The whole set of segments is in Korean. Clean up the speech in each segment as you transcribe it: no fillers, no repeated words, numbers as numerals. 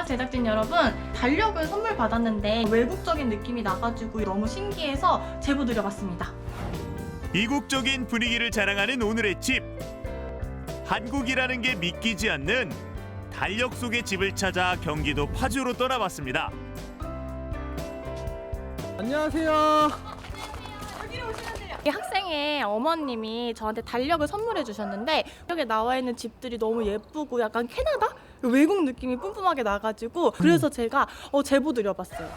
제작진 여러분, 달력을 선물 받았는데 외국적인 느낌이 나가지고 너무 신기해서 제보드려봤습니다. 이국적인 분위기를 자랑하는 오늘의 집. 한국이라는 게 믿기지 않는 달력 속의 집을 찾아 경기도 파주로 떠나봤습니다. 안녕하세요. 이 학생의 어머님이 저한테 달력을 선물해 주셨는데 여기 나와 있는 집들이 너무 예쁘고 약간 캐나다? 외국 느낌이 뿜뿜하게 나가지고 그래서 제가 제보드려봤어요.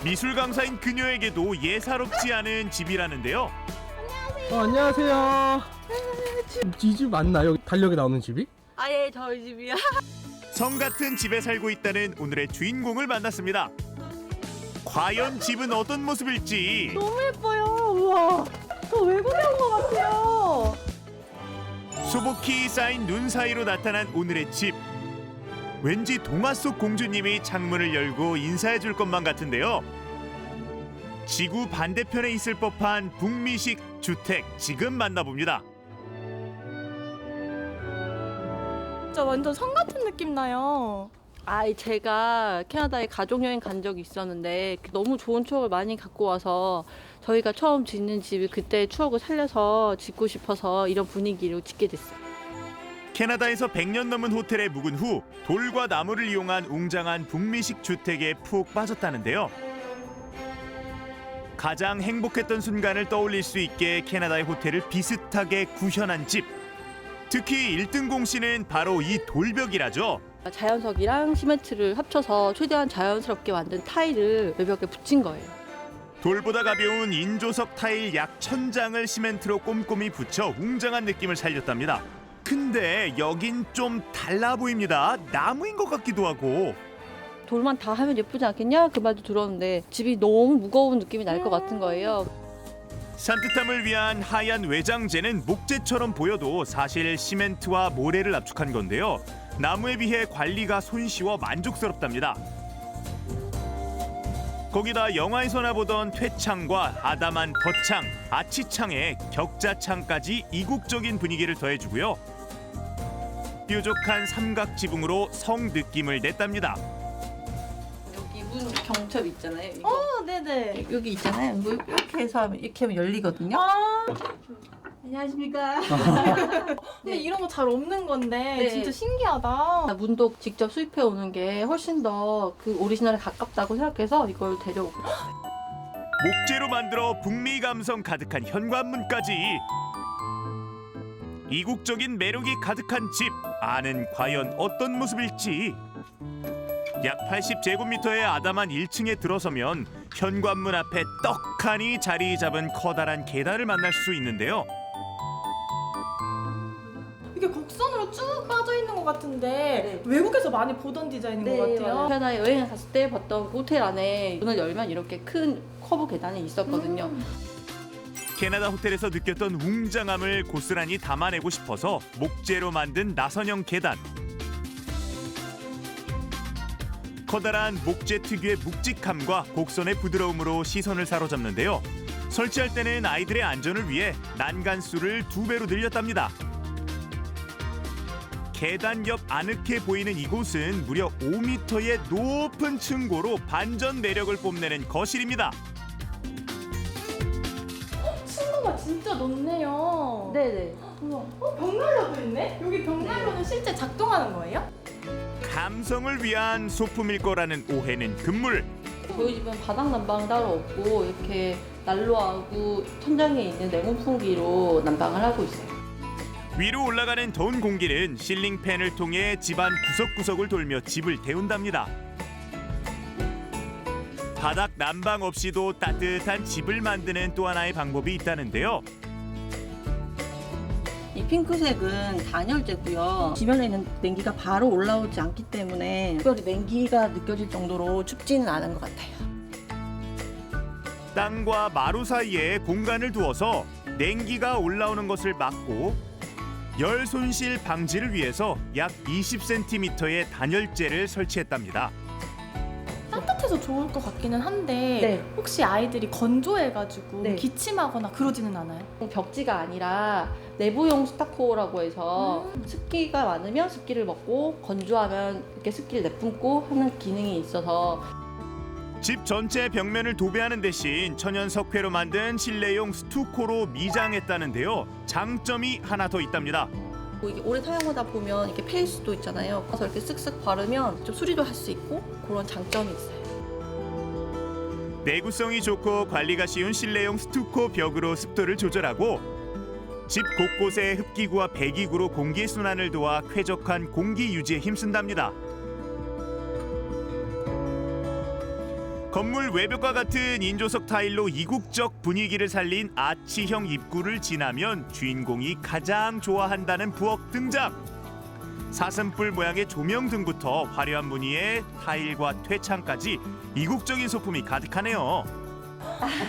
미술 강사인 그녀에게도 예사롭지 않은 집이라는데요. 안녕하세요. 이 집 맞나요? 달력에 나오는 집이? 아예 저희 집이야. 성 같은 집에 살고 있다는 오늘의 주인공을 만났습니다. 과연 집은 어떤 모습일지. 너무 예뻐요. 우와, 저 외국에 온 것 같아요. 수북히 쌓인 눈 사이로 나타난 오늘의 집. 왠지 동화 속 공주님이 창문을 열고 인사해 줄 것만 같은데요. 지구 반대편에 있을 법한 북미식 주택, 지금 만나봅니다. 진짜 완전 성 같은 느낌 나요. 제가 캐나다에 가족여행 간 적이 있었는데 너무 좋은 추억을 많이 갖고 와서 저희가 처음 짓는 집이 그때 추억을 살려서 짓고 싶어서 이런 분위기로 짓게 됐어요. 캐나다에서 100년 넘은 호텔에 묵은 후 돌과 나무를 이용한 웅장한 북미식 주택에 푹 빠졌다는데요. 가장 행복했던 순간을 떠올릴 수 있게 캐나다의 호텔을 비슷하게 구현한 집. 특히 1등 공신은 바로 이 돌벽이라죠. 자연석이랑 시멘트를 합쳐서 최대한 자연스럽게 만든 타일을 외벽에 붙인 거예요. 돌보다 가벼운 인조석 타일 약 1000장을 시멘트로 꼼꼼히 붙여 웅장한 느낌을 살렸답니다. 근데 여긴 좀 달라 보입니다. 나무인 것 같기도 하고. 돌만 다 하면 예쁘지 않겠냐? 그 말도 들었는데 집이 너무 무거운 느낌이 날 것 같은 거예요. 산뜻함을 위한 하얀 외장재는 목재처럼 보여도 사실 시멘트와 모래를 압축한 건데요. 나무에 비해 관리가 손쉬워 만족스럽답니다. 거기다 영화에서나 보던 퇴창과 아담한 덧창, 아치창에 격자창까지 이국적인 분위기를 더해주고요. 뾰족한 삼각 지붕으로 성 느낌을 냈답니다. 여기 문 경첩 있잖아요. 이거. 네네. 여기 있잖아요. 이거 이렇게 해서 이렇게 하면 열리거든요. 안녕하십니까. 근데 이런 거 잘 없는 건데 네. 진짜 신기하다. 문도 직접 수입해 오는 게 훨씬 더 그 오리지널에 가깝다고 생각해서 이걸 데려오고. 목재로 만들어 북미 감성 가득한 현관문까지. 이국적인 매력이 가득한 집, 안은 과연 어떤 모습일지. 약 80제곱미터의 아담한 1층에 들어서면 현관문 앞에 떡하니 자리 잡은 커다란 계단을 만날 수 있는데요. 이게 곡선으로 쭉 빠져 있는 것 같은데 네. 외국에서 많이 보던 디자인인 것 같아요. 캐나다에 여행 갔을 때 봤던 그 호텔 안에 문을 열면 이렇게 큰 커브 계단이 있었거든요. 캐나다 호텔에서 느꼈던 웅장함을 고스란히 담아내고 싶어서 목재로 만든 나선형 계단. 커다란 목재 특유의 묵직함과 곡선의 부드러움으로 시선을 사로잡는데요. 설치할 때는 아이들의 안전을 위해 난간수를 2배로 늘렸답니다. 계단 옆 아늑해 보이는 이곳은 무려 5m의 높은 층고로 반전 매력을 뽐내는 거실입니다. 층고가 진짜 높네요. 네네. 우와. 벽난로도 있네? 여기 벽난로는 실제 작동하는 거예요? 감성을 위한 소품일 거라는 오해는 금물. 저희 집은 바닥 난방은 따로 없고 이렇게 난로하고 천장에 있는 냉온 풍기로 난방을 하고 있어요. 위로 올라가는 더운 공기는 실링 팬을 통해 집안 구석구석을 돌며 집을 데운답니다. 바닥 난방 없이도 따뜻한 집을 만드는 또 하나의 방법이 있다는데요. 이 핑크색은 단열재고요. 지면에 있는 냉기가 바로 올라오지 않기 때문에 특별히 냉기가 느껴질 정도로 춥지는 않은 것 같아요. 땅과 마루 사이에 공간을 두어서 냉기가 올라오는 것을 막고 열 손실 방지를 위해서 약 20cm의 단열재를 설치했답니다. 따뜻한 따뜻해서 좋을 것 같기는 한데 네. 혹시 아이들이 건조해가지고 네. 기침하거나 그러지는 않아요? 벽지가 아니라 내부용 스타코라고 해서 습기가 많으면 습기를 먹고 건조하면 이렇게 습기를 내뿜고 하는 기능이 있어서 집 전체 벽면을 도배하는 대신 천연 석회로 만든 실내용 스투코로 미장했다는데요. 장점이 하나 더 있답니다. 이게 오래 사용하다 보면 이렇게 패일 수도 있잖아요. 그래서 이렇게 쓱쓱 바르면 좀 수리도 할 수 있고 그런 장점이 있어요. 내구성이 좋고 관리가 쉬운 실내용 스투코 벽으로 습도를 조절하고 집 곳곳에 흡기구와 배기구로 공기 순환을 도와 쾌적한 공기 유지에 힘쓴답니다. 건물 외벽과 같은 인조석 타일로 이국적 분위기를 살린 아치형 입구를 지나면 주인공이 가장 좋아한다는 부엌 등장. 사슴뿔 모양의 조명 등부터 화려한 무늬의 타일과 퇴창까지 이국적인 소품이 가득하네요.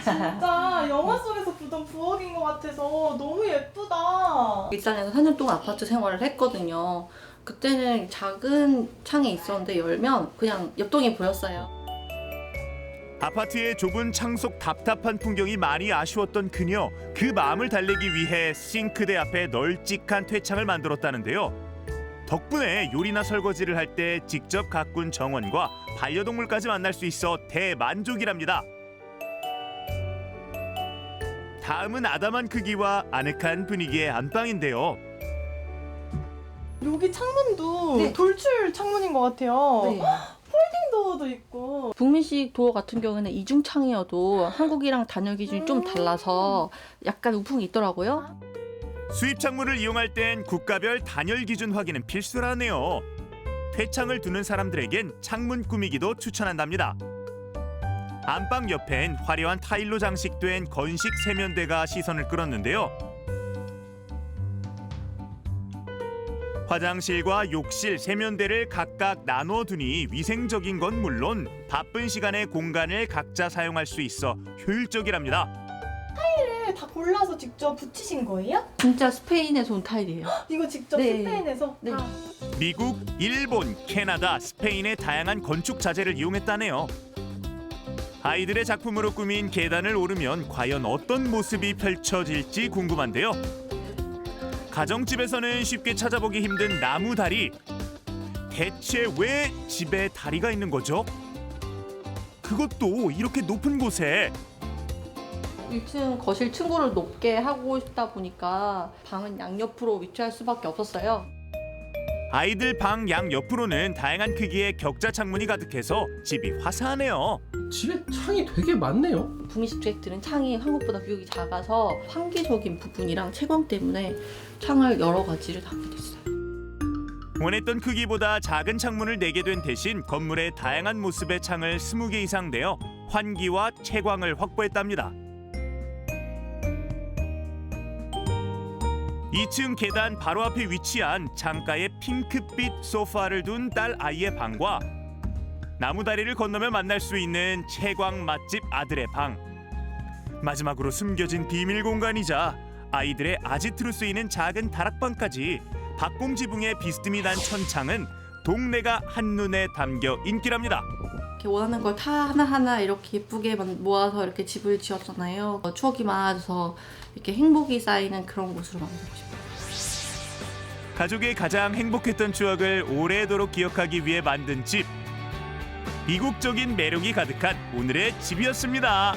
진짜 영화 속에서 보던 부엌인 것 같아서 너무 예쁘다. 일산에서 4년 동안 아파트 생활을 했거든요. 그때는 작은 창이 있었는데 열면 그냥 옆동이 보였어요. 아파트의 좁은 창 속 답답한 풍경이 많이 아쉬웠던 그녀. 그 마음을 달래기 위해 싱크대 앞에 널찍한 퇴창을 만들었다는데요. 덕분에 요리나 설거지를 할 때 직접 가꾼 정원과 반려동물까지 만날 수 있어 대만족이랍니다. 다음은 아담한 크기와 아늑한 분위기의 안방인데요. 여기 창문도 네. 돌출 창문인 것 같아요. 네. 도어도 있고. 북미식 도어 같은 경우에는 이중창이어도 한국이랑 단열 기준이 좀 달라서 약간 우풍이 있더라고요. 수입 창문을 이용할 땐 국가별 단열 기준 확인은 필수라네요. 퇴창을 두는 사람들에겐 창문 꾸미기도 추천한답니다. 안방 옆엔 화려한 타일로 장식된 건식 세면대가 시선을 끌었는데요. 화장실과 욕실, 세면대를 각각 나눠두니 위생적인 건 물론 바쁜 시간에 공간을 각자 사용할 수 있어 효율적이랍니다. 다 골라서 직접 붙이신 거예요? 진짜 스페인에서 온 타일이에요. 이거 직접 네. 스페인에서? 네. 다. 미국, 일본, 캐나다, 스페인의 다양한 건축 자재를 이용했다네요. 아이들의 작품으로 꾸민 계단을 오르면 과연 어떤 모습이 펼쳐질지 궁금한데요. 가정집에서는 쉽게 찾아보기 힘든 나무 다리. 대체 왜 집에 다리가 있는 거죠? 그것도 이렇게 높은 곳에. 1층 거실 층고를 높게 하고 싶다 보니까 방은 양옆으로 위치할 수밖에 없었어요. 아이들 방 양옆으로는 다양한 크기의 격자 창문이 가득해서 집이 화사하네요. 집에 창이 되게 많네요. 북미식 주택들은 창이 한국보다 비용이 작아서 환기적인 부분이랑 채광 때문에 창을 여러 가지를 담게 됐어요. 원했던 크기보다 작은 창문을 내게 된 대신 건물의 다양한 모습의 창을 20개 이상 내어 환기와 채광을 확보했답니다. 2층 계단 바로 앞에 위치한 창가에 핑크빛 소파를 둔 딸 아이의 방과 나무다리를 건너며 만날 수 있는 채광 맛집 아들의 방. 마지막으로 숨겨진 비밀 공간이자 아이들의 아지트로 쓰이는 작은 다락방까지 박공지붕의 비스듬히 난 천창은 동네가 한눈에 담겨 인기랍니다. 이렇게 원하는 걸 다 하나하나 이렇게 예쁘게 모아서 이렇게 집을 지었잖아요. 추억이 많아져서 이렇게 행복이 쌓이는 그런 곳으로 만들고 싶어요. 가족의 가장 행복했던 추억을 오래도록 기억하기 위해 만든 집. 이국적인 매력이 가득한 오늘의 집이었습니다.